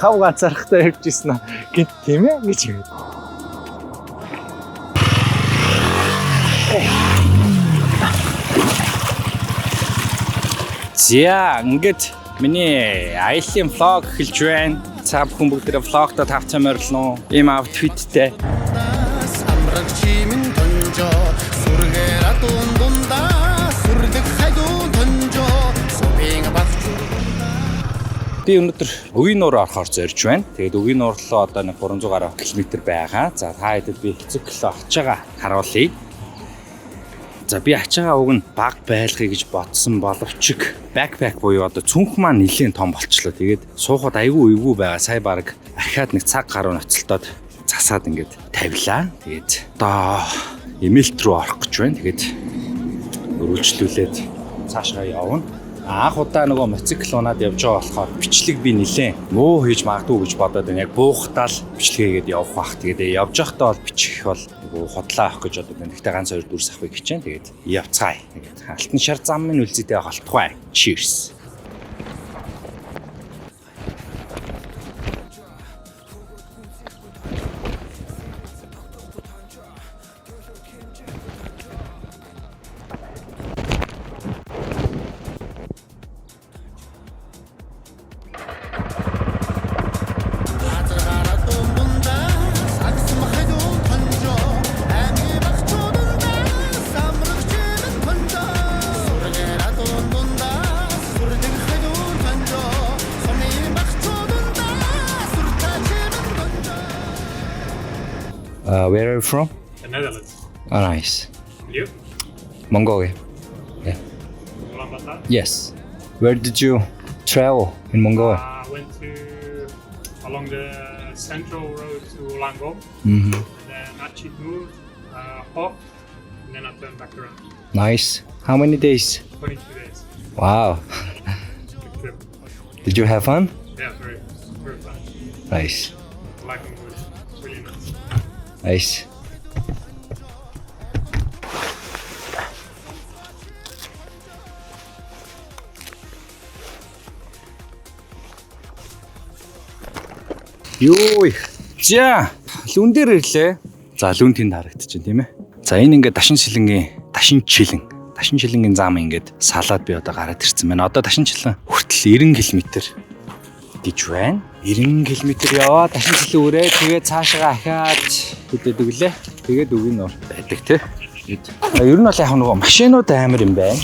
хав ганцаархтай явж ирсэн гэт тийм ээ гэж юм. За ингээд миний аялын влог эхэлж байна. Та бүхэн бүгдээ влогтой тавцсан морилно. Ийм аутфиттэй. Би өнөөдөр Үгийн нуур орохоор зорж байна. Тэгээд Үгийн нуур руу одоо нэг 300 гаруй км байгаа. За та хэдэд би хэцүү кило очиж байгаа харуулъя. За би очиж байгаа уг нь баг байлгая гэж бодсон боловч бэкпэк буюу одоо цүнх маань нэлээд том болчлоо. Тэгээд суухад айгүй эвгүй байгаа. Сая баг ахаад нэг цаг гаруй ноцолтоод засаад ингээд тавилаа. Тэгээд одоо эмэлт рүү орох гэж байна. Тэгээд өргөжлүүлээд цаашгаа явна. Анх удаа нөгөө мотоцикл унаад явж байгаа болохоор бичлэг би нилээн муу хийж магадгүй гэж бодоод байна. Яг буухтаал бичлэгээгээд явах бах. Тэгээд явж байхдаа бол бичих бол нөгөө хотлоо авах гэж бодоод байна. Гэхдээ ганц хоёр дүрс авахыг хичээн. Тэгээд явцгаая. Тэгээд алтан шар зам минь үлзийтэй холтгоё. Cheers. Where are you from? The Netherlands. Oh, nice. You? Mongolia. Yeah. Ulaanbaatar? Yes. Where did you travel in Mongolia? I went along the central road to Langom, Mm-hmm. and then Achitmur, Hof, and then I turned back around. Nice. How many days? 22 days. Wow. Good trip. Did you have fun? Yeah, very fun. Nice. I like Mongolia. It's really nice. Nice. Юу их. За, лүн дээр ирлээ. За, лүн тэнд харагдчихэв тийм ээ. За, энэ ингээд дашин шилэнгийн зам ингээд салаад би одоо гараад ирсэн байна. Одоо дашин шилэн хүртэл 90 км гэж байна. 90 км яваа дашин шилэн өрөө тэгээд цаашаа ахаад хөдөөд өглөө. Тэгээд Үгийн нуур байдаг тий. Ер нь бол яг нөгөө машинууд амар юм байна.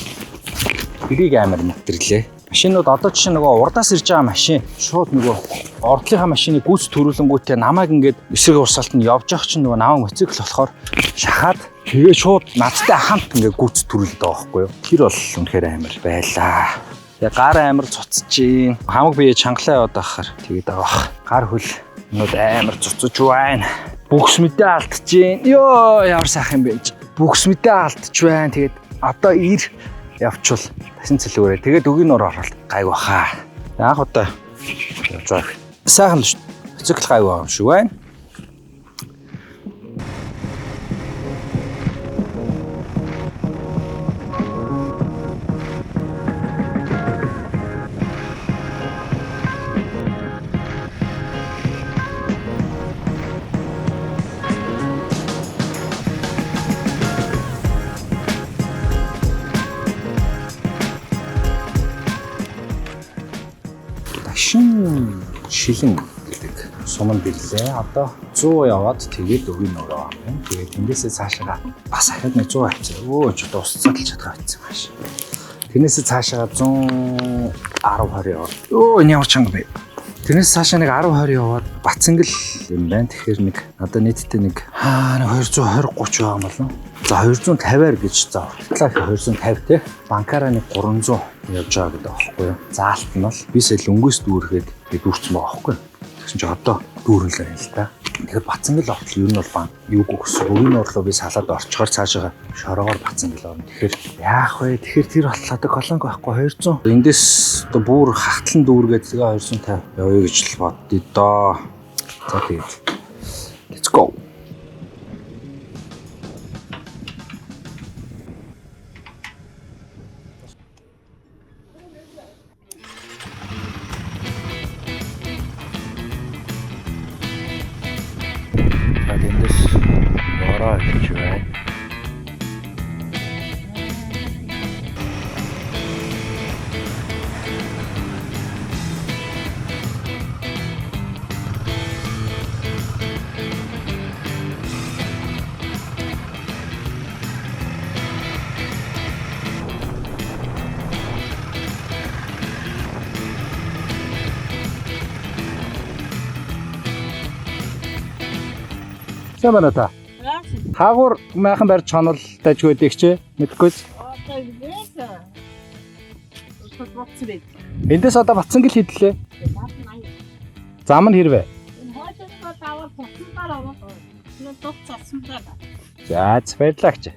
Тэрийг амар мэдэрлээ. Машинууд одоо жишээ нөгөө урдаас ирж байгаа машин шууд нөгөө ордлынхаа машиныг гүйц төрүүлэнгүүтээ намайг ингээд эсрэг урсгалтанд явж явах чинь нөгөө намайг мотоцикл болохоор шахаад тэгээ шууд надтай хамт ингээд гүйц төрүүлдэг байгаа байхгүй юу. Тэр бол үнэхээр амар байлаа. Тэгээ гар амар цуцчихин. Хамаг бие чангалаа яваад байхаар тэгээд авах. Гар хөл нүүд амар цуцж байна. Бүхс мэдээ алдчихээн. Йоо ямар сайхан юм бэ. Бүхс мэдээ алдчих байна. Тэгээд одоо ир явчвал тасин цэлүүрээ. Тэгээд Үгийн нуур оролт гайг баха. Анх удаа явзаа. Сайхан л шүү. Цикл гайг байгаа юм шиг байна. Дашин шилэн гэдэг суманд ирлээ. Одоо 100 яваад тэгээд Үгийн нуур аваа. Тэгээд тэндээсээ цаашаа бас ахад нэг 100 авчихсан. Өө ч одоо усцаад л чадгаа авчихсан маш. Тэрнээсээ цаашаа 110 20 яваад. Өө энэ ямар чанга бэ? Тэрнээс цаашаа нэг 10 20 яваад Бацангал юм байна. Тэгэхээр нэг одоо нийтдээ нэг 220 30 байгаа юм болов. За 250-аар гэж за уртлаа 250 те. Банкаараа нэг 300 явж байгаа гэдэг аахгүй юу. Заалт нь бол би сая лөнгөөс дүүргээд дүүрсэн байгаа аахгүй юу. Тэгсэн чинь одоо дүүрлээ л та. Тэгэхээр Бацангал ортол ер нь бол бан юуг өгсөн. Үгийн нуур руу би салаад орчхоор цаашаа шороогоор Бацангал орно. Тэгэхээр яах вэ? Тэгэхээр тэр ботлоо колонк байхгүй 200. Эндээс одоо бүр хахтлан дүүргээд тэгээ 250 явъя гэж л боддё доо. За тэгээд let's go. Сайн байна та. Хаагур майхан барьж хонол даж өгдөг чи мэдгүй. Эндээс одоо батсан гэл хийдлээ. Зам нь хэрвээ. За баярлаач.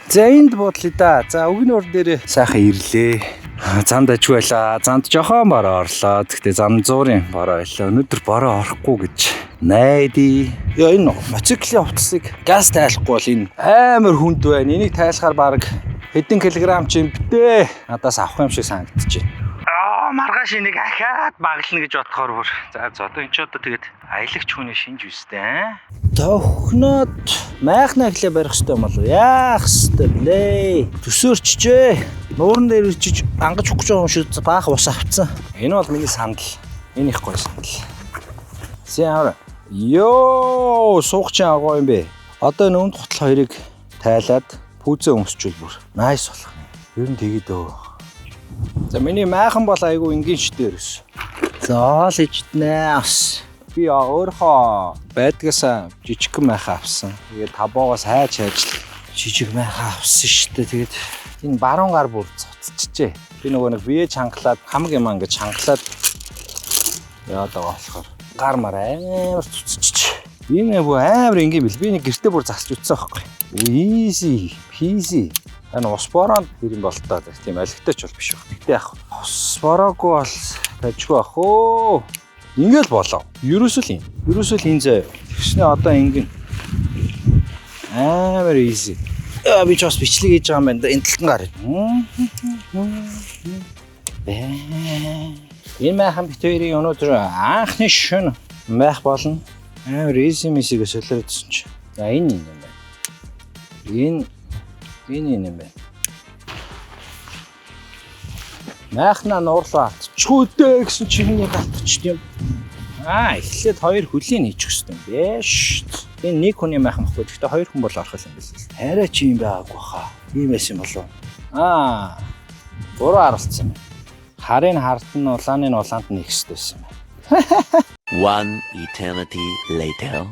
За энд бодлоо да. За өгний ор дээр сайхан ирлээ. Замд аж байлаа. Замд жохон бороо орлоо. Гэхдээ зам 100-ын бороо байлаа. Өнөөдөр бороо орохгүй гэж найди. Яа энэ мотоциклийн хувцсыг газ тайлахгүй бол энэ амар хүнд байна. Энийг тайлахаар баг хэдэн килограмм ч юм битээ. Надаас авах юм шиг санагдчихэ. Маргааш энийг ахаад баглна гэж бодохоор бүр. За одоо энэ ч одоо тэгээд аялагч хүний шинж үстэй. Тохноод майхнаа эхлээ барих хэрэгтэй юм болов. Яах хэрэгтэй блэ? Төсөөрчжээ. Нууран дээр ирчиж ангаж өгч байгаа юм шиг баах ус авцсан. Энэ бол миний сандал. Энэ их гоё сандал. Зяа. Йоо, суугч агуу юм бэ. Одоо энэ өмд хотл хоёрыг тайлаад пүүзээ өмсчүүл бүр. Найс болох юм. Ер нь тэгээд өө. За миний майхан бол айгүй энгийн шдээрс. За л ичднэ ас. Би өөрөө байдгасаа жижиг майхан авсан. Тэгээд табоогоос хайж жижиг майхан авсан штэ. Тэгээд энэ баруун гар бүр цуцчихжээ. Би нөгөө нэг бие чангалаад хамаг юм ингэж чангалаад яваад байгаа болохоор гар мар амар цуцчих. Энэ бүр амар энгийн бил. Би нэг гэртээ бүр засч утсан байхгүй. Easy peasy. Энэ ус бороонд хэрэг болтоо тийм алигтайч бол биш баг. Гэтэ яг ус бороогүй бол тажгүй ах оо. Ингээл болоо. Ерөөсөл энэ зөө. Тэгснэ одоо ингэн амар easy. Би ч бас бичлэг хийж байгаа юм байна. Энэ талтан гар. Энэ майхан битүүрийн өнөөдөр анхны шөнө майх болно. Амар easy мисийг солиодсон чи. За энэ юм байна. Энэ юм байна. Майхнаа нуурлаа алтчихгүй гэсэн чинь нэг алтчих юм. Эхлээд хоёр хүлийн хийчих гэсэн юм биш. Энэ нэг хүний майхан баггүй. Гэхдээ хоёр хүн бол орох юм биш. Арай чи юм байгаагүй хаа. Ийм байсан болов. Буруу харалцсан юм. Харын хартан улааны улаанд нэг хэстэйсэн юм. One eternity later.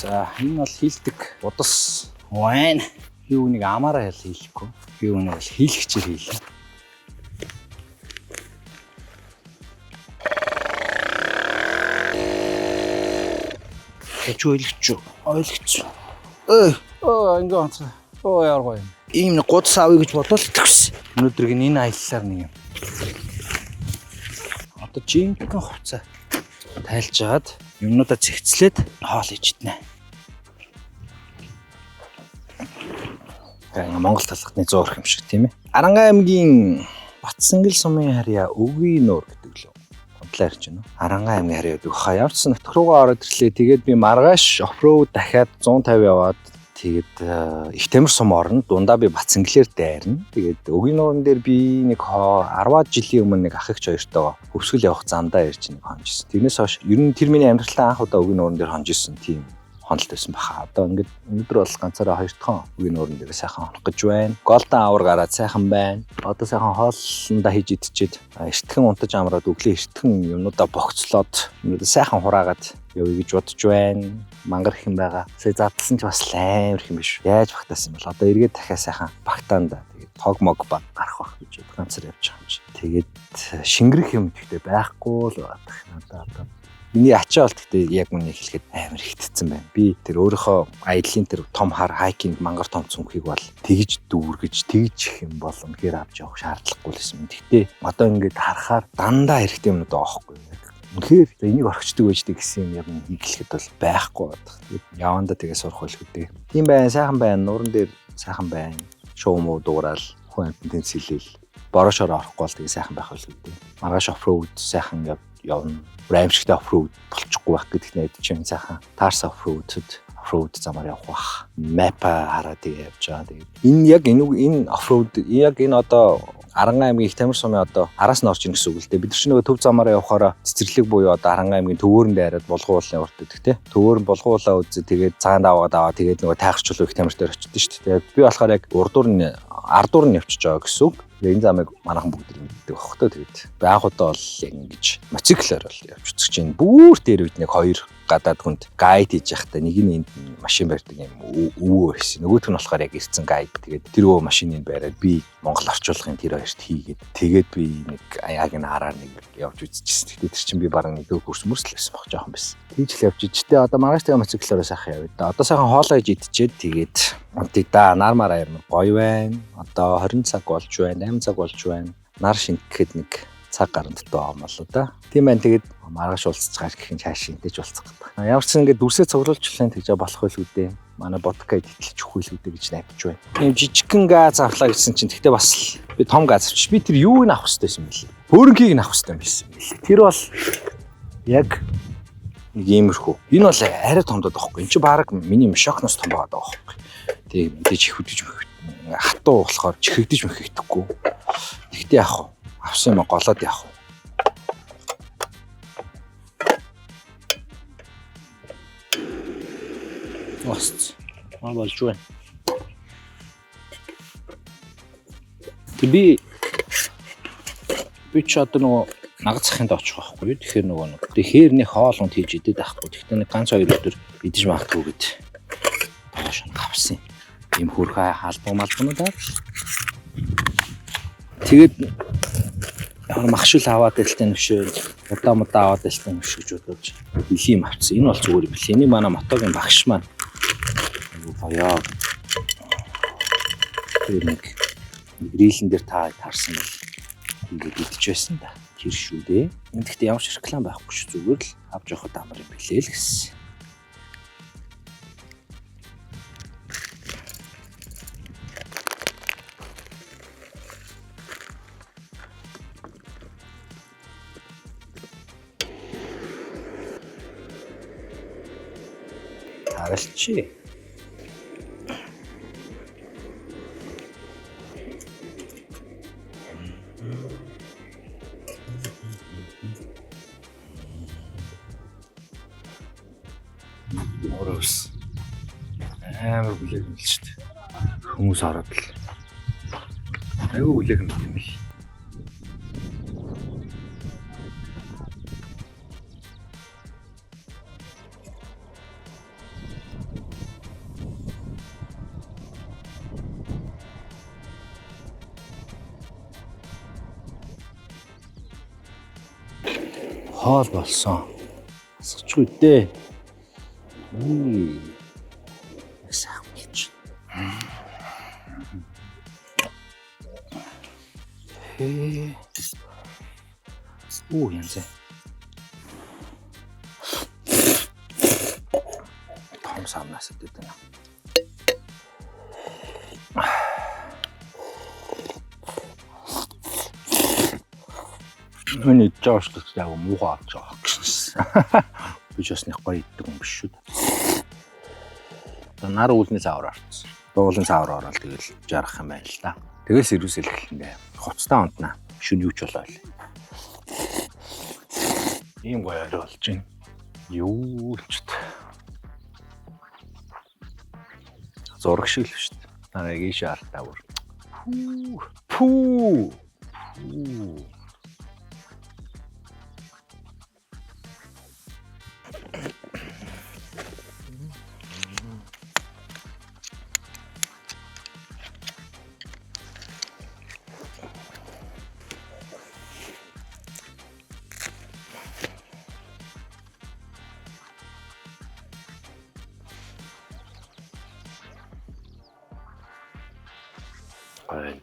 За энэ бол хийлдэг удас вайн. Би үнийг амаараа хийлэхгүй. Би үнийг бол хийлгчээр хийлээ. Ойлгч. Ингээ онцгой. Яаргой юм. Ийм нэг гудас авъя гэж бодвол төгс. Өнөөдөр энэ аяллаар нэг юм. Одоо жинхэнэ хувцас тайлж жаад юмнуудаа цэгцлээд хоол ичднэ. Монгол талхтны 100 орх юм шиг тийм ээ. Арангаа аймгийн Батсангэл сумын харьяа Өвгийн нуур гэдэг лөө. Гомдлоо ярьж байна уу? Арангаа аймгийн харьяа гэдэг. Явцсан нутг руугаа ороод ирлээ. Тэгээд би маргааш офроуд дахиад 150 яваад тэгээд их тамир сум орно. Дундаа би Батсангэлээр дайрна. Тэгээд Өвгийн нуурын дээр би нэг 10-аад жилийн өмнө нэг ах ихч хоёртойгоо хөвсгөл явах замдаа ирж нэг хонжсэн. Тэрнээс хойш ер нь тэр миний амьдралаа анх удаа Өвгийн нуурын дээр хонжсэн тийм хонолт байсан баха. Одоо ингээд өнөөдөр бол ганцаараа хоёр дахь Өвгийн нуурын дээр сайхан хонох гэж байна. Голдон авар гараад сайхан байна. Одоо сайхан хооллондоо хийж идчихэд эртхэн унтаж амраад өглөө эртхэн юмнуудаа богцлоод юмнуудаа сайхан хураагаад явъя гэж бодож байна. Мангар их юм байгаа. Сая задлсан ч бас амар их юм биш. Яаж багтаасан юм бол одоо эргээд дахиад сайхан багтаанда тэгээд тог мог баг гарах байх гэж ганцаар явж байгаа юм чи. Тэгээд шингэрэх юм гэхдээ байхгүй л байна. Одоо миний ачаа бол гэхдээ яг үнийг хэлэхэд амар хитцсэн байна. Би тэр өөрийнхөө аяллаа тэр том хар хайкинг мангар том цүнхийг бол тэгж дүүргэж тэгж их юм бол үнэхээр авч явах шаардлагагүй л юм. Гэхдээ одоо ингээд харахаар дандаа хэрэгтэй юмнууд байгаа байхгүй. Үнэхээр энийг орхичдаг байждаг гэсэн юм яг хэлэхэд бол байхгүй байна. Тэгээд явандаа тэгээ сурах байлгүй дээ. Тийм байна, сайхан байна, нууран дээр сайхан байна. Шоу муу дуурал, хүн амтны тэнцэлэл, борошоор орохгүй бол тэгээ сайхан байх байлгүй дээ. Маргааш офроуд сайхан явна. Аимшигтай офроуд болчихгүй байх гэдэгт найдаж байна сайхан. Таарс офроудд оффроуд замаар явах бах. Map хараад тэгээ явж байгаа. Тэгээд энэ оффроуд яг энэ одоо Арангай аймгийн их тамир сумын одоо араас нь орж ийн гэсэн үг л дээ. Бид нар ч нөгөө төв замаараа явахаараа цэцэрлэг буюу одоо Арангай аймгийн төвөөрөнд дайраад булгуулын урт идэх те. Төвөөр нь булгуулаа үзээ тэгээд цагаан даваад тэгээд нөгөө тайхчлуу их тамир дээр очиод шүү дээ. Би болохоор яг ардуур нь явчихж байгаа гэсэн үг. Энэ замыг манайхан бүгд мэддэг байх хөтөө тэгээд анх удаа бол ингэж мотоциклээр бол явж үзэж чинь бүр дээр үед нэг хоёр гадаад хүнд гайд хийж явахдаа нэг нь энд машин барьдаг юм өвөө байсан. Нөгөөх нь болохоор яг ирсэн гайд. Тэгээд тэр өвөө машиныг бариад би Монгол орчуулгын тэр хоёрт хийгээд тэгээд би нэг яг энэ араар нэг явж үзчихсэн. Тэгээд тэр чинь би бараг нэг дөг курс мөрслөсөн баг жоохон байсан. Тэгж л явж ичтэй одоо маргааш тэгээ мотоциклээрээ сайхан явъя да. Одоо сайхан хоолоо хийж идчихэд тэгээд онтыг да нармаар аярмар гоё байна. Одоо 20 цаг болж байна, 8 цаг болж байна. Нар шинтгэхэд нэг цаг гарan дотоо амлаа да. Тийм байна. Тэгээд маргааш уулзаж байгаа гэх юм цааш шинтэж уулзах гэдэг. Ямар ч ингэ дүрсээ цуглуулчлаа тэгж болох байлгүй дээ. Манай бодка идэлж өгөх байлгүй дээ гэж найдаж байна. Тийм жижигхэн газ авлаа гэсэн чинь тэгтээ бас би том газ авчих. Би тэр юуг нь авах хэрэгтэй юм бэл. Хөрөнгийг нь авах хэрэгтэй юм биш. Тэр бол яг нэг иймэрхүү. Энэ бол арай томдод байхгүй. Энд чи баг миний шокноос том байгаад байгаа байхгүй. Тэгээ мэдээж их хөдөж хатуу болохоор чихэгдэж мэхэхдэггүй. Тэгтээ яах вэ? Авсан юм голоод яах вэ? Ост. Маа болж байна. Би ч одоо нөгөө нагад захынд очих байхгүй. Тэгэхээр нөгөө хээрний хоолунд хийж идэд байхгүй. Тэгтээ нэг ганц хоёр өдөр идэж магадгүй гэд тоошоо авсан. Ийм хөрхөө халбаг малбануудаа. Тэгээд ямар махшил аваад дэлтэй нөшөөл удаа аваад дэлтэй нөш гэж бодож илийн авцсан. Энэ бол зүгээр юм бэл. Энийг манай мотогийн багш маань боёо. Тэр нэг грилэн дээр таарсан бол ингээд идчихсэн да. Тэр шүү дээ. Энд гэхдээ ямар ч реклам байхгүй шүү. Зүгээр л авч явахад амар юм билээ л гэсэн. Харалчи. Орос. Амар бүлээг нь л шүү дээ. Хүмүүс хараад л. Айгу бүлээг нь юм л. Хоол болсон. Асчгүй дээ. Сайн гэж. Янзаа. Том самнаас идэв нэ. Миний жааш гэж яг муухай авч байгаа гэсэн. Би ч бас нэг гоё иддэг юм биш шүү. Одоо нар үүлний цаавар орсон. Дуулын цаавар ороод тэгэл жаргах юм байна л да. Тэгээс ирүүсэл эхэлнэ. Хоцтой онтнаа. Шүн юу ч болоо. Ийм гоё орой болж байна. Юу ч та. Зураг шиг л шүү дээ. Нарыг ийшээ артаа бүр. Пүү.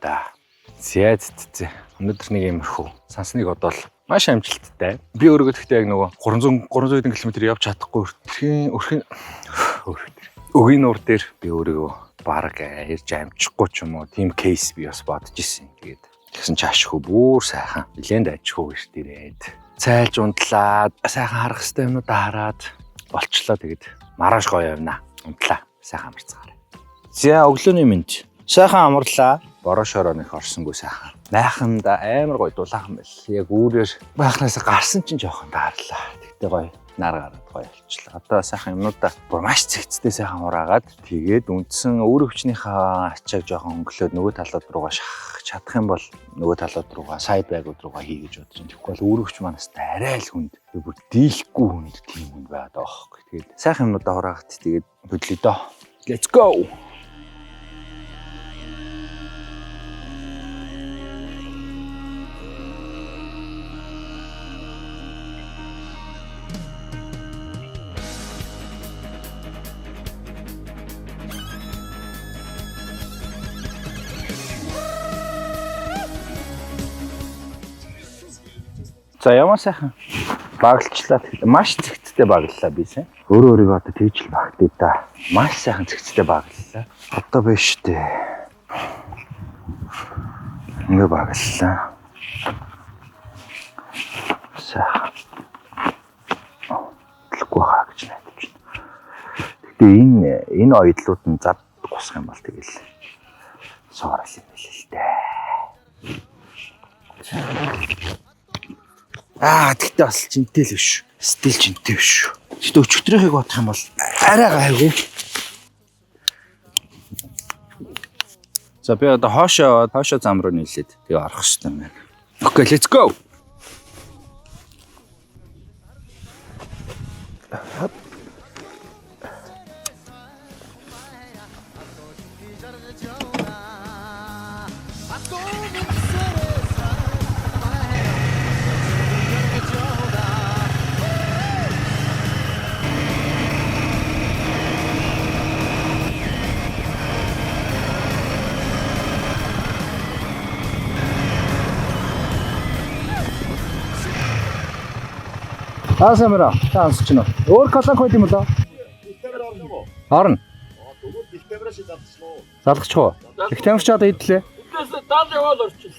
Да. Зэт. Өнөөдөр нэг юмрхүү. Сансныг бодвол маш амжилттай. Би өөрийгөө тэгтээ яг нөгөө 300 км явж чадахгүй өгийн нуур дээр би өөрийгөө бараг ирж амжихгүй ч юм уу. Тим кейс би бас бодож ирсэн. Тэгээд тэгсэн чаашгүй бүр сайхан. Нилээнд ажихгүй гэрт ирээд цайлж унтлаад сайхан харах хэвээр юмнуудаа хараад болчлоо. Тэгээд маргааш гоё явна. Унтлаа. Сайхан амарцгаарай. За өглөөний мэнд. Сайхан амарлаа. Бороо шороо нэх орсонгүй сайхан. Майханда амар гоё дулаахан байл. Яг үүрээр байхнаас гарсан чинь жоохон таарлаа. Тэгтээ гоё нар гараад гоё болчихлоо. Одоо сайхан юмнуудаа бүр маш цэгцтэй сайхан ураагаад тэгээд үндсэн өөр өвчнийхээ ачааг жоохон өнгөлөөд нөгөө талууд руугаа шахах чадах юм бол нөгөө талууд руугаа сайд байгууд руугаа хий гэж бодож байна. Тэгэхгүй бол өөр өвч манаас арай л хүнд. Бүр дийлэхгүй хүнд тийм хүн байгаад байгаа хөөхгүй. Тэгээд сайхан юмнуудаа ураагаад тэгээд хөдлөе доо. Let's go. За ямар сайхан баглчлаа. Маш цэгцтэй багллаа бисээ. Өөрийгөө одоо тэгж л багтъя да. Маш сайхан цэгцтэй багллаа. Одоо биш үү. Ингээ багллаа. Сайхан. Дэлгүй хаа гэж найдаж байна. Гэтэ энэ ойдлууд нь зад гусах юм бол тэгэл соорол юм байл л дээ. Тэгтээ бас жинтэй л биш. Стил жинтэй биш. Гэтэ өчигдрийнхийг бодох юм бол арай гайгүй. За би одоо хоошоо зам руу нийлээд тэгээ орох хэрэгтэй юм байна. Окей, let's go. Самира, таанч чинь. Өөр колонк байд юм болоо? Бэлтэмэр орно уу? Орно. Тэгвэл бэлтэмэрээс залгах уу? Залгачих уу? Бэлтэмэр ч одоо идлээ. Үдээс даал яваал орчих.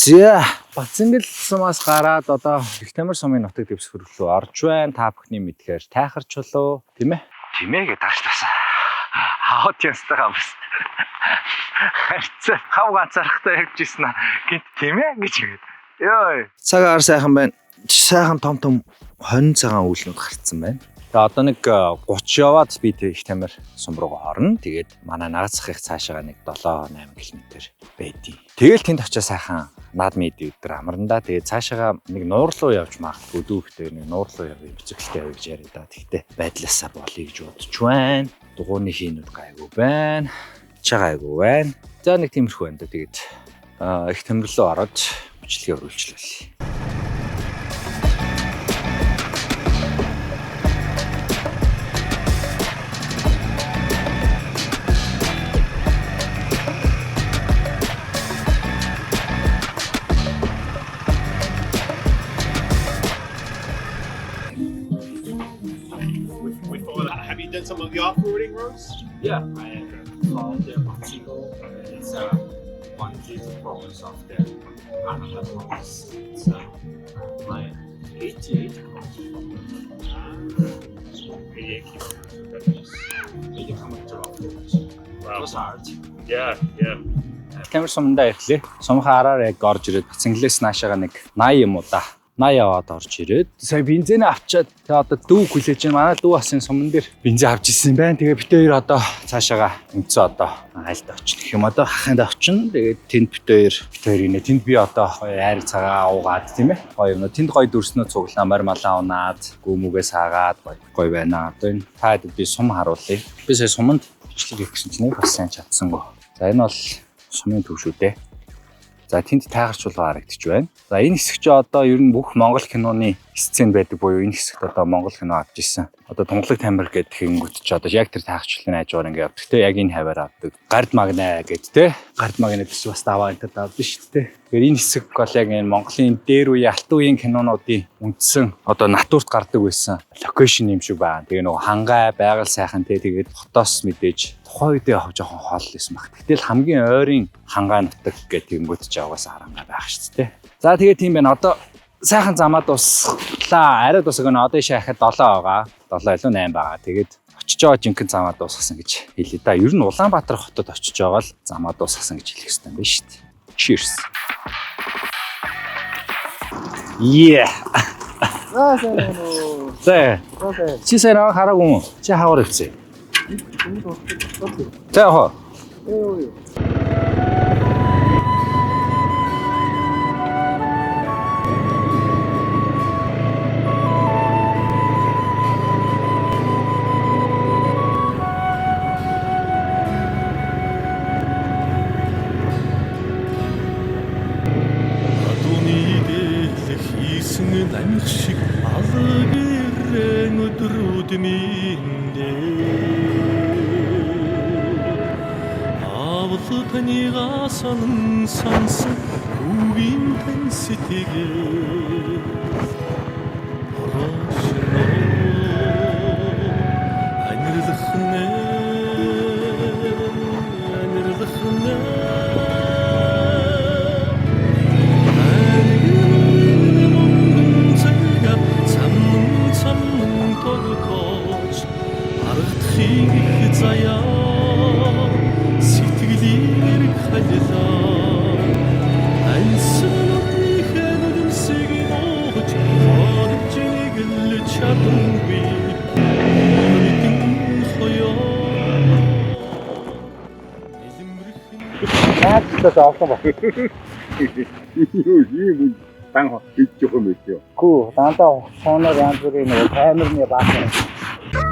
За Бацангэл сумаас гараад одоо Бэлтэмэр сумын нутаг дэвсгэр рүү орж байна. Та бүхний мэдхээр тайхарч болов тийм ээ? Тийм ээ гэж тааш тасаа. Хаот ястайгаа бас. Харцаа хав ганцаархтай явж ирсэн аа. Гинт тийм ээ гэж хэлээд. Йой. Цагаар сайхан байна. Сайхан том хонь цагаан үйлнүүд гарцсан байна. Тэгээ одоо нэг 30 яваад би Бэлтэмэр сум руугаа орно. Тэгээд манай нагацхих цаашаа нэг 7-8 км байдیں۔ Тэгэл тэнд очиж сайхан наад мэд өдөр амарна да. Тэгээд цаашаа нэг нуур руу явж магадгүй дүүхтэй нэг нуур руу явъя бициклтэй явъя гэж яриа да. Тэгтээ байдлаасаа болъё гэж бодож байна. Дугуйны хийнүүд гайгүй байна. Чагайгүй байна. За нэг тиймэрхүү байна да. Тэгээд их тэмдэглэлөө ороод бичлэгээ өргүүлчихлээ. Have you done some of the off-roading roads? Yeah, I called the Mexico. It's 1 province of the Anahata province. It's my 88 kilometers. Maybe coming to off-road. Wow. It was hard. Yeah. Бэлтэмэр сумдаа ирлээ. Сумхаа араар яг орж ирээд Бацангэлээс наашаага нэг 80 юм уу да. 80 яваад орж ирээд сая бензин авчаад тэгээ одоо дүүг хүлээж байна. Манай дүү бас энэ суман дээр бензин авч ирсэн байна. Тэгээ бит хоёр одоо цаашаага өнцөө одоо айлд очих гэх юм одоо хаханд очино. Тэгээд тэнд бит хоёр инэ тэнд би одоо айр цагаа уугаад тийм ээ. Гоё юм. Тэнд гоё дүрснөө цуглаа морь малаа унаад гүмүгээ саагаад гоё байна. Одоо энэ таад би сум харуулъя. Би сая суманд бичлэг хийх гэсэн чинь бас сайн чадсангүй. За энэ бол сумын төв шүү дээ. За тэнд тайгарч булгаа харагдчих байна. За энэ хэсэг чи одоо ер нь бүх Монгол киноны сцен байдаг буюу энэ хэсэгт одоо Монгол кино авч ирсэн. Одоо Тунгалаг тамир гэдэг хэнгүүт ч одоо яг тэр таагчлалын ажгаар ингээд явдаг те. Яг энэ хаваар авдаг. Гард магнаа гэдэг те. Гард магнаа биш бас даваа энэ авдаг шүү дээ. Тэгэхээр энэ хэсэг бол яг энэ Монголын дээр үеийн алтан үеийн кинонуудын үндсэн одоо натурт гардаг байсан локейшн юм шиг байна. Тэгээ нөгөө хангай, байгаль сайхан те. Тэгээд хотоос мэдээж тухайн үед яг жоохон хоол байсан баг. Гэтэл хамгийн ойрын хангай нутаг гэдэг тэнгүүт ч яваас харангаа байх шүү дээ. За тэгээд тийм байна. Одоо сайхан замаа дуслаа. Арай дуусгана. Одоо ишээ хахад 7 байгаа. 7 илүү 8 байгаа. Тэгээд очиж байгаа жинхэнэ замаа дуусгасан гэж хэлээ да. Ер нь Улаанбаатар хотод очиж байгаа л замаа дуусгасан гэж хэлэх хэрэгтэй юм байна шүү дээ. Cheers. Yeah. За. Чи сая хараагүй. Чи хавар хэлсэн. За хоо. Амих шиг алгэрэн өдрүүд миндээ авал таньгаа сонсон үгийн тань сэтгэл оршно анирдахнэ заяа сэтгэлээр халилаа ансан ихэнэн сэгэн огч харж нэгэл чадамгүй мэдэн хоёо Наадлаас авсан баг. Юу юм дан хийчих юм ээ. Гүү дандаа сонор янз бүрийн нэг камерны баасан.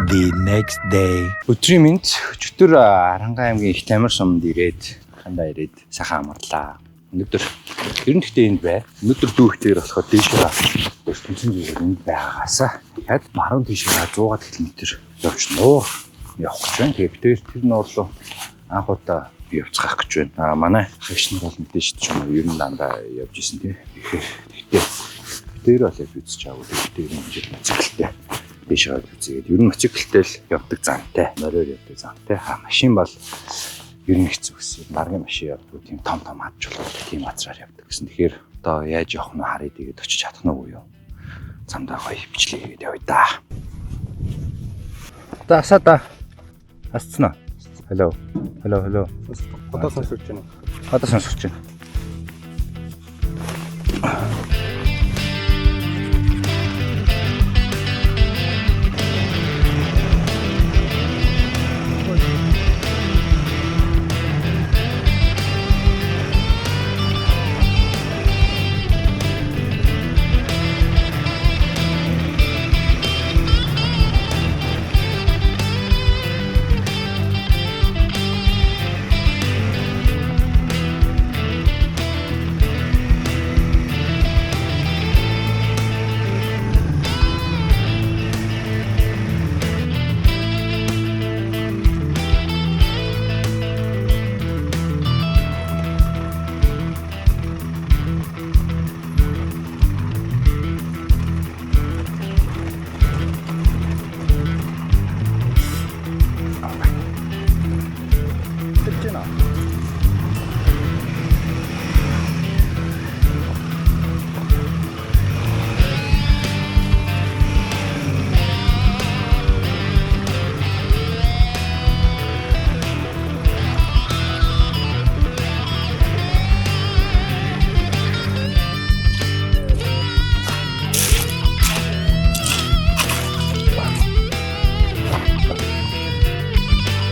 The next day. Өдрийн мэнд өчигдөр Арангаа аймгийн их тамир сумд ирээд хандаа ирээд сайхан амарлаа. Өнөөдөр ер нь гэхдээ энд бай. Өнөөдөр дүүхтээр болоход дээшээ тэнцэн зүгээр энд байгаасаа. Яг марун тийшээ 100 км явж нуур явах гэж байна. Тэгээд тэр нуур руу анх удаа явцгаах гэж байна. Манай хашнар бол мэдээж ч юм уу ер нь дандаа явж исэн тий. Тэгэхээр дээр бол яг үзэж аваад дээр юм жил циклтэй. Дээшээ үзээд ер нь мотоциклтэй л явдаг зантай, мороор явдаг зантай. Машин бол ер нь хэцүү гэсэн. Даргын машин явдаг тийм том хадж болох тийм газраар явдаг гэсэн. Тэгэхээр одоо яаж явах нь харъя тэгээд очиж чадах нь уу юу? Замдаа гоё бичлээ гэдэг явъя да. Одоо асаада. Асцна. Hello. Одоо сонсож байна. Одоо сонсож байна.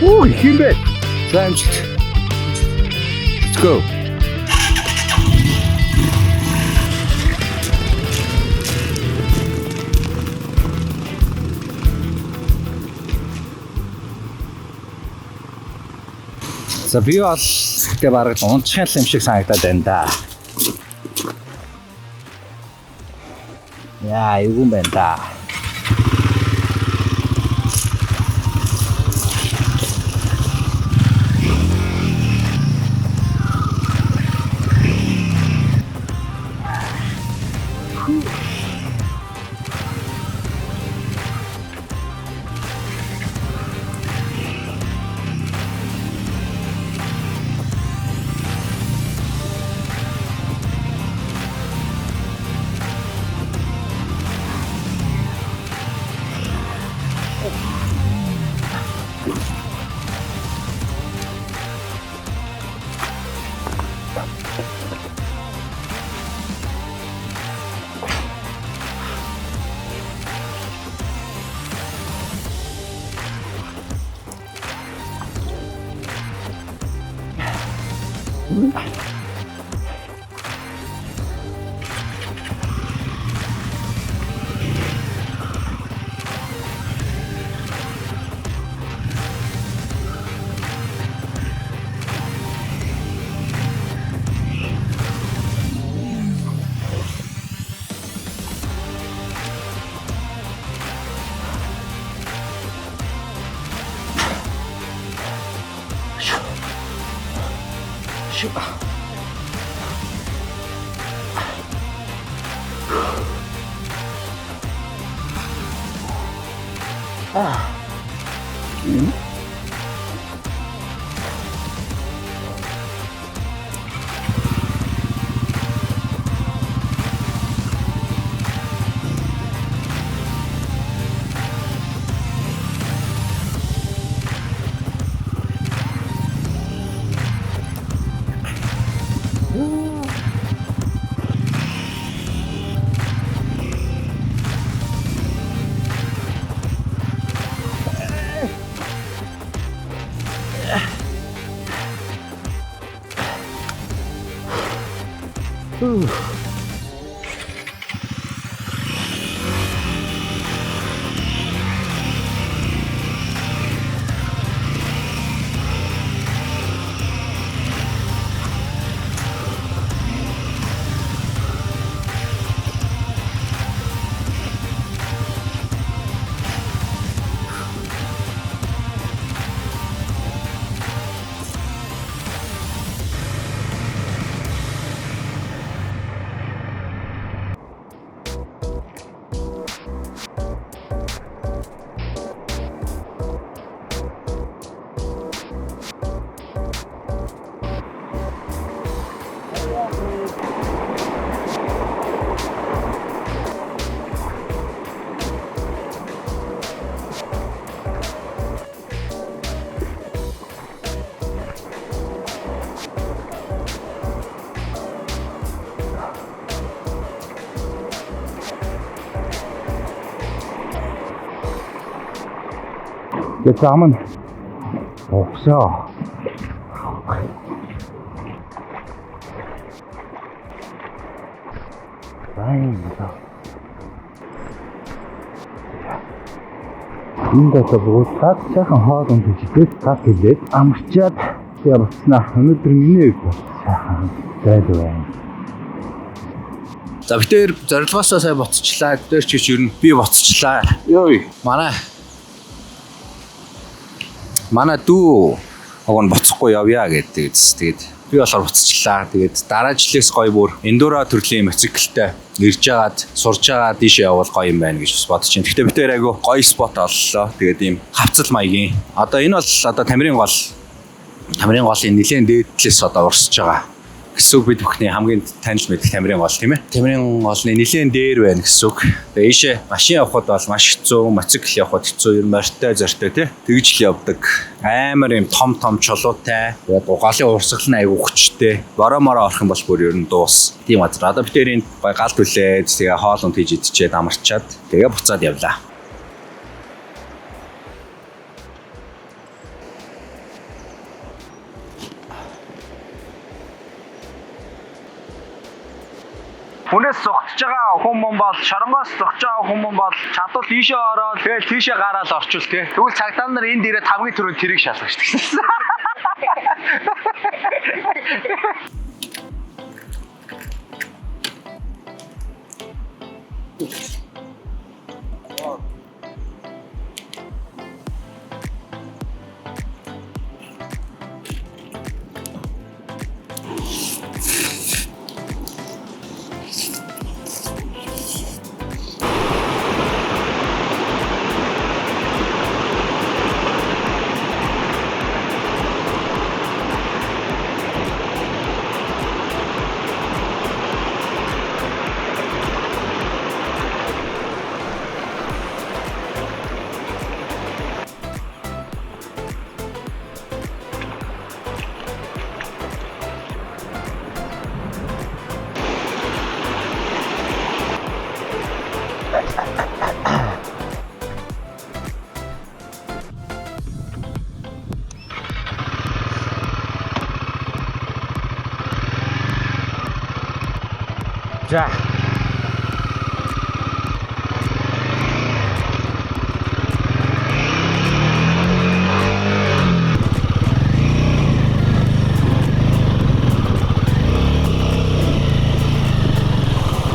Ooh, humid. Let's go. За би бол гэтээ бараг унцхан юм шиг санагдаад байна да. Яа, юу юм бэ та? 그 쌈은 없어. 다행이다. Энд одоо буудаад сайхан хоол унд хийдэг таг хэлээд амарчаад явцнаа. Өнөөдөр миний үед сайхан байлаа. За битээр зорилгоосоо сайн буцчихлаа. Битээр ч ер нь би буцчихлаа. Йой. Манай дүү огон буцахгүй явъя гэдэг. Тэгээд би болохоор буцчихлаа. Тэгээд дараа жилээс гоё бүр эндуро төрлийн мотоциклтэй ирж агаад сурж агаад ийшээ явбал гоё юм байна гэж бас бодож байна. Гэхдээ битээр айгу гоё спот оллоо. Тэгээд ийм хавцал маягийн. Одоо энэ бол одоо Тамирын голын нэлээд дээдлээс одоо урсж байгаа. Гэсэн үг бид бүхний хамгийн танил мэдих Тамирын гол тийм ээ. Тамирын голны нэлээд дээр байна гэсэн үг. Тэгээ ийшээ машин явхад бол маш хэцүү, мотоцикл явхад хэцүү, ер нь морьтой зортой тий. Тэгж л явдаг. Амар юм том чулуутай. Тэгээд голын урсгал нь айгүй хүчтэй. Бороо орох юм бол бүр ер нь дуус. Тийм газар. Одоо бид тэрийн гой галт үлээд тэгээ хоол унд хийж идчихэд амарчаад тэгээ буцаад явлаа. Хүнээс зогтж байгаа хүмүүс бол шоронгоос зогтж байгаа хүмүүс бол чадвал ийшээ ороод тэгэл тийшээ гараад орчвол тий. Тэгвэл цагдаа нар энд ирээд хамгийн түрүүнд тэрийг шалгаж гэсэн. За.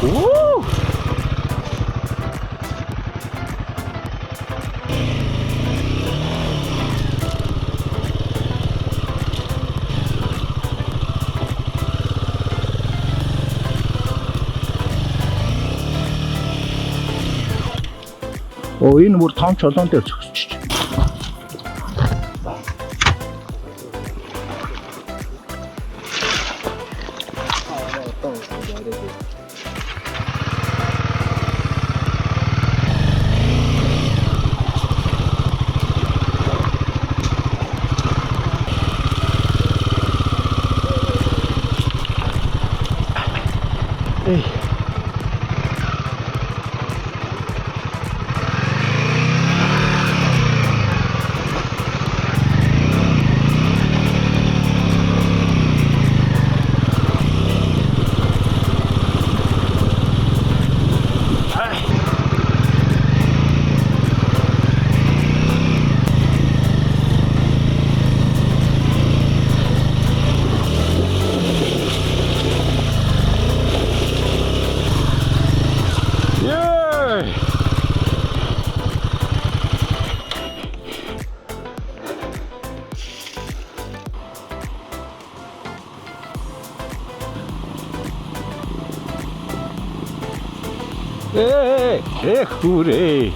Woo! Оо энэ бүр том чулуун дээр зогсчих. Эй. Эх, хүрээ.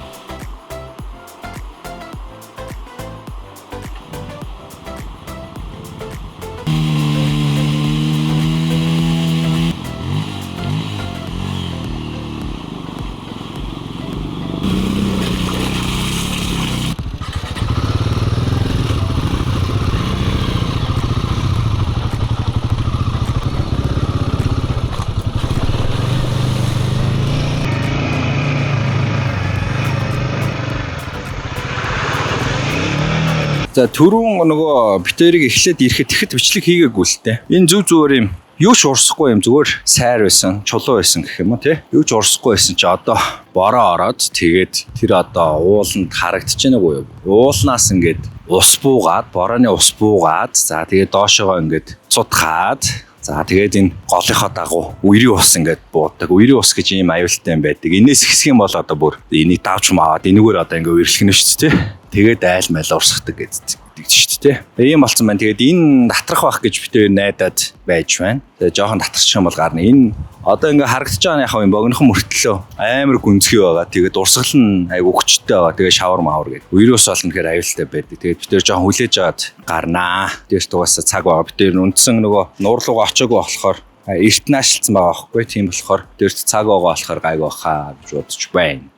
За түрүүн нөгөө битэрийг эхлээд ирэхэд тэгэхэд бичлэг хийгээгүй л те. Энэ зүгээр юм. Юу ч урсахгүй юм, зүгээр сайр байсан, чулуу байсан гэх юм уу те. Юу ч урсахгүй байсан чи одоо бороо ороод тэгээд тэр одоо ууланд харагдаж байна уу юу? Уулнаас ингээд ус буугаад, борооны ус буугаад, за тэгээд доошоогоо ингээд цутгаад, за тэгээд энэ голынхоо дагуу үерийн ус ингээд буудаг. Үерийн ус гэж ийм аюултай юм байдаг. Энээс ихсэх юм бол одоо бүр энийг давж маваад энэгээр одоо ингээд үерлэх нь шүү дээ. Тэгээд айл майл урсгадаг гэдэг шүү дээ. Ийм болсон байна. Тэгээд энэ татрах байх гэж бид найдаад байж байна. Тэгээд жоохон татарчих юм бол гарна. Энэ одоо ингээ харагдаж байгаа яхаа юм богинохон мөртлөө амар гүнзгий байгаа. Тэгээд урсгал нь айгу хүчтэй байгаа. Тэгээд шавар маавар гэдэг. Үерөөс болно гэхээр аюултай байдаг. Тэгээд бид жоохон хүлээж аваад гарнаа. Дээрт угаасаа цаг байгаа. Бид үндсэн нөгөө нуурлууга очоогүй болохоор эрт наашилсан байгаа байхгүй. Тийм болохоор дээрт цаг байгаа болохоор гайг байхаа гэж бодож байна.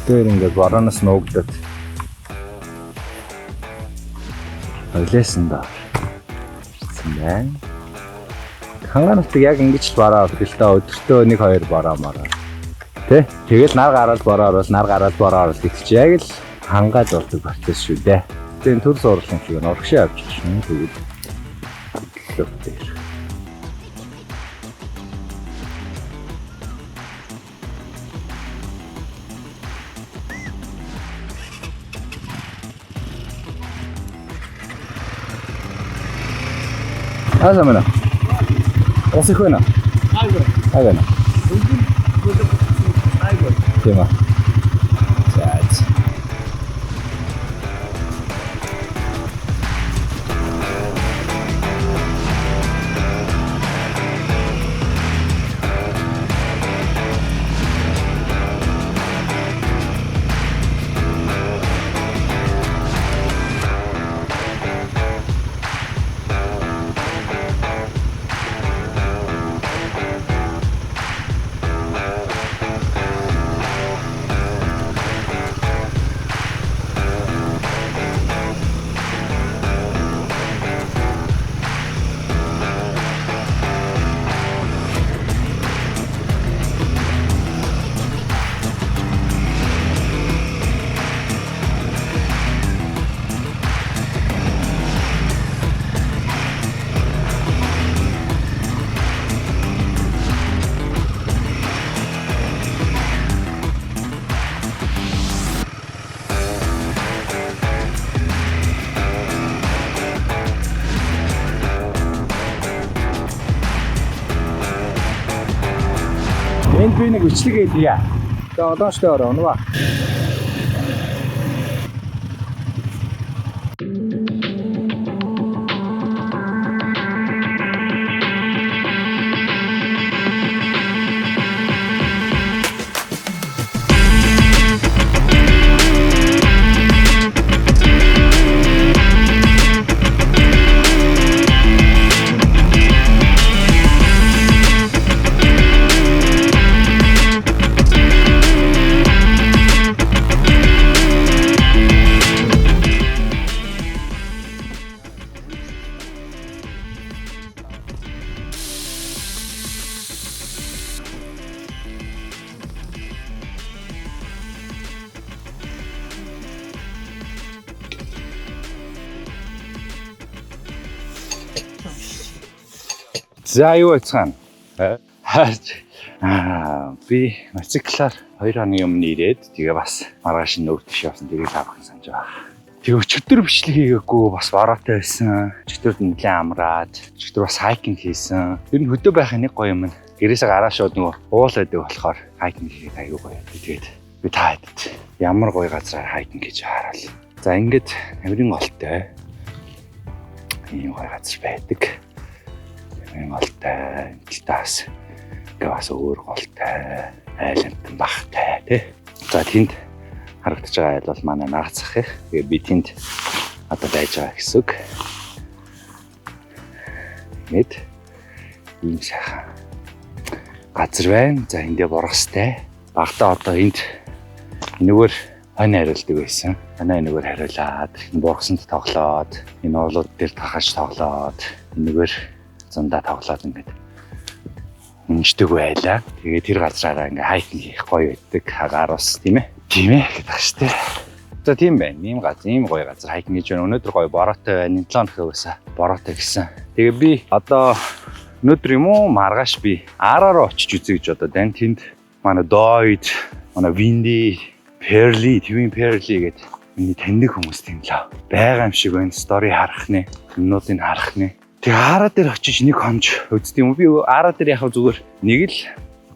Тэр ингээд борооноос нуугдаад ойлсон да. Сайн. Хангаануудыг яг ингэж л бороо гэлтэй өдөртөө 1-2 бороо мараа. Тэ? Тэгэл нар гараад бороо оруулал, нар гараад бороо оруулал гэж яг л хангаад болдог процесс шүү дээ. Тэгээд төр зурлын шиг урагшаа авчихсан. Тэгвэл лөвтэй. Азамана. Осихуна. Айгана. Тема. Сядь. Энд би нэг бичлэг хийлье. За одоо ч дээр оноо. За юу байцгаана? Би мотоциклаар 2 хоногийн өмнө ирээд тэгээ бас маргааш нөт тийш явсан тэрийг авах санаж байгаа. Тэгээ өчигдөр бичлэг хийгээгүй бас бороотой байсан. Өчигдөр нэлээд амраад, өчигдөр бас хайкинг хийсэн. Тэр нь хөдөө байх нэг гоё юм. Гэрээсээ гараа шууд нөгөө уул байдаг болохоор хайкинг хийгээд аягүй гоё. Тэгээд би таад ямар гоё газараар хайкинг хийж хараал. За ингээд намрын голтой ийм гоё газар байдаг. Намрын голтой тас гээс өөр голтой айлантан бахтай тий. За тэнд харагдаж байгаа айл бол манай наагцах их. Тэгээ би тэнд одоо байж байгаа гэсэн үг. Мэд ийм сайхан газар байна. За эндээ боргостай. Багтаа одоо энд энэгээр хань хариулдаг байсан. Энэгээр хариулаад боргосонд тоглоод энэ оолууд дээр тахаж тоглоод энэгээр зундаа тоглоод ингээд үнждэг байлаа. Тэгээ тэр газраараа ингээ хайкинг хийх гоё байдаг. Хагаар ус тийм ээ. Тийм ээ гэдэг штэ. За тийм байна. Ийм газар, ийм гоё газар хайкинг хийж байна. Өнөөдөр гоё бороотой байна. 7 хоногоос бороотой гэсэн. Тэгээ би одоо өнөөдөр юм уу маргааш би араараа очиж үзье гэж одоо тань тэнд манай Дойд, манай Винди, Перли, Твин Перли гэдэг миний таньдаг хүмүүс тийм л байгаа юм шиг байна. Стори харах нэ, юмнуудыг харах нэ. Тэгээ араа дээр очиж нэг хонж үзтiim үү? Би араа дээр яхав зүгээр нэг л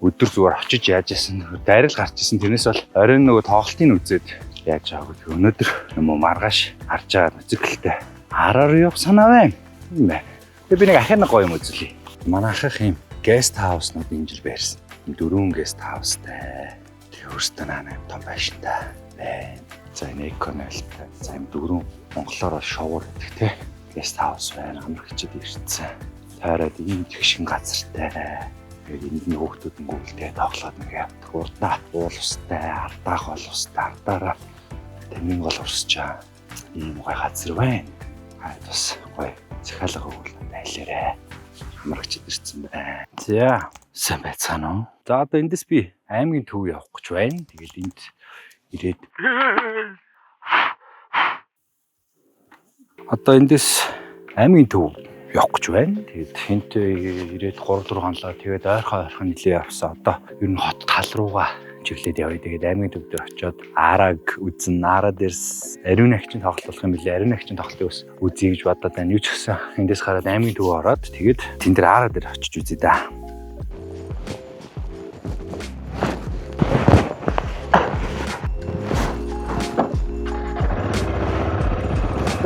өдөр зүгээр очиж яаж яасан дайрал гарч исэн. Тэрнээс бол оройн нөгөө тоглолтыг үзээд яаж авах вэ? Өнөөдөр юм уу маргааш харж байгаа мотоциклтэй араар яв санаа байна. Тийм байна. Тэгээ би нэг ахын гоё юм үзлээ. Манай ахих юм гест хауснууд инжир байрсан. 4 гест хаустай. Тэгээ өөртөө наа том байшинтай байна. За энэ эконолтой. За юм 4 монголоор шовор гэдэг тий. Гест хаус байна. Амар хичээд ирсэн. Таарад ийм тэгшин газартай. Тэгээд энд нь хүүхдүүд ngүүлдээ тоглоод нэг явдаг. Урдаа уул устай, ардаах бол устай, ардаараа тамийн гол урсчаа. Ийм гоё газар байна. Хаад бас гоё захиалга өгүүлэн байлаарэ. Амар хичээд ирсэн байна. За, сайн байцгаана уу? За одоо эндээс би аймгийн төв явах гэж байна. Тэгээд энд ирээд одоо эндээс аймгийн төв явах гэж байна. Тэгээд хинт ирээд 3-4 хонлоо тэгээд ойрхон нэлээ явсан. Одоо ер нь хот тал руугаа чиглээд явъя. Тэгээд аймгийн төв дээр очиод Араг үзэн, Ара дээрс ариун агчин тоглох юм билээ. Ариун агчин тоглолтыг бас үзье гэж бодоод байна. Юу ч гэсэн эндээс гараад аймгийн төв ороод тэгээд тэн дээр Ара дээр очиж үзье да.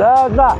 За.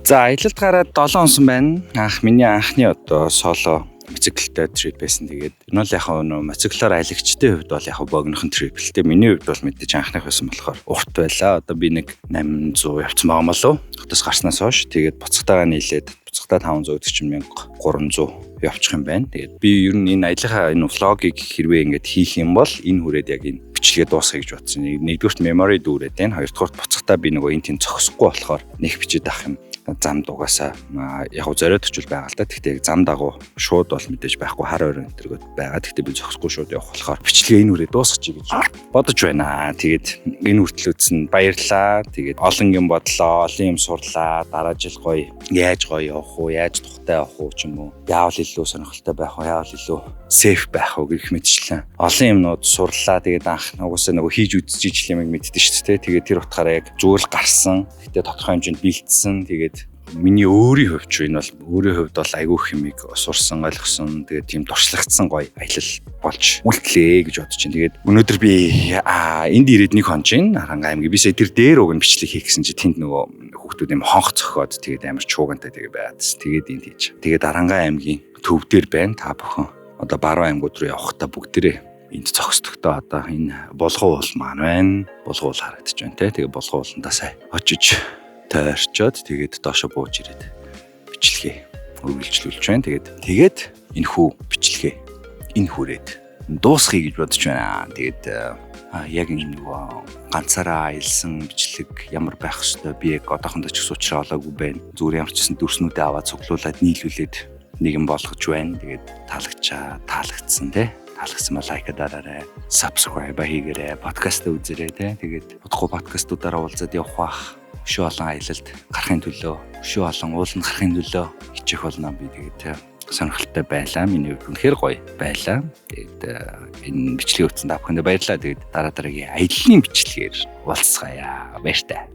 За аялалд гараад 7 онсон байна. Миний анхны одоо соло мотоциклтай трип байсан. Тэгээд энэ бол яг мотоциклоор аялагчдын хувьд бол яг богинохон трип л дээ. Миний хувьд бол мэдээж анхных байсан болохоор урт байлаа. Одоо би нэг 800 явцсан байгаа болов. Хотоос гарснаас хойш тэгээд буцагтайгаа нийлээд буцагтаа 500 гэдэг чинь 1300 явчих юм байна. Тэгээд би ер нь энэ аяллахаа энэ влогийг хэрвээ ингээд хийх юм бол энэ хүрээд яг энэ бичлэгээ дуусгая гэж бодсон. Нэгдүгürt memory дүүрээд байна. Хоёрдугаарт буцахтаа би нөгөө энэ тийм зогсохгүй болохоор нэг бичээд авах юм. Зам дугаасаа яг зориодч байгаа л да. Тэгтээ яг зам дагуу шууд бол мэдээж байхгүй хар ойрон энтергээд байгаа. Тэгтээ би зогсохгүй шууд явах болохоор бичлэгээ энэ үрээ дуусгачих гэж бодож байна. Тэгээд энэ хүртэл үзсэн баярлаа. Тэгээд олон юм бодлоо, олон юм сурлаа. Дараа жил гоё яаж гоё явах уу, яаж тухтай явах уу ч юм уу. Яавал илүү сонирхолтой байх уу, яавал илүү сейф байх уу гэх мэтчлэн олон юмнууд сурлаа. Тэгээд анх угсаа нөгөө хийж үзэж ижил юм мэддэн шүү дээ. Тэгээд тэр утгаараа яг зүгээр л гарсан. Тэгтээ тодорхой хэмжээнд бэлдсэн. Тэгээд миний өөрийн хувьд ч энэ бол өөрийн хувьд бол айгүй хэмиг сурсан, ойлгосон, тэгээд тийм туршлагдсан гоё аялал болж үлдлээ гэж бодож байна. Тэгээд өнөөдөр би энд ирээд нэг хон чинь Харанга аймгийн бисээ тэр дээр уг нь бичлэг хийх гэсэн чи тэнд нөгөө хүүхдүүд юм хонх цохоод тэгээд амар чуугантай тэгээд байгаад. Тэгээд энд хийж. Тэгээд Харанга аймгийн төв дээр байна. Та бүхэн одоо баруун аймгууд руу явахдаа бүгдээрээ энд зогсдогтой одоо энэ булгуу уул маань байна. Булгуу уул харагдаж байна те. Тэгээд булгуу ууландаа сая очиж тойрчоод тэгээд доошо бууж ирээд бичлэгээ үргэлжлүүлж байна. Тэгээд энэ хүү бичлэгээ энэ хүрээд дуусгая гэж бодож байна. Тэгээд яг энэ нөгөө ганцаараа аялсан бичлэг ямар байх ёстой би яг одоохондоо ч суучраа олоогүй байна. Зүгээр ямар ч гэсэн дүрснүүдээ аваад цуглуулад нийлүүлээд нэгэн болгож байна. Тэгээд таалагдсан те. Таалагдсан ба лайк дараарай. Subscribe хийгээрэй. Подкаст үзээрэй те. Тэгээд удахгүй подкастуудаараа уулзаад явах бах. Өшөө олон аялалд гарахын төлөө, өшөө олон ууланд гарахын төлөө хичээх болно би тэгээд сонирхолтой байлаа. Миний хувьд үнэхээр гоё байлаа. Тэгээд энэ бичлэгийг үзсэн та бүхэндээ баярлалаа. Тэгээд дараагийн аяллаа бичлэгээр уулзцаая. Баяртай.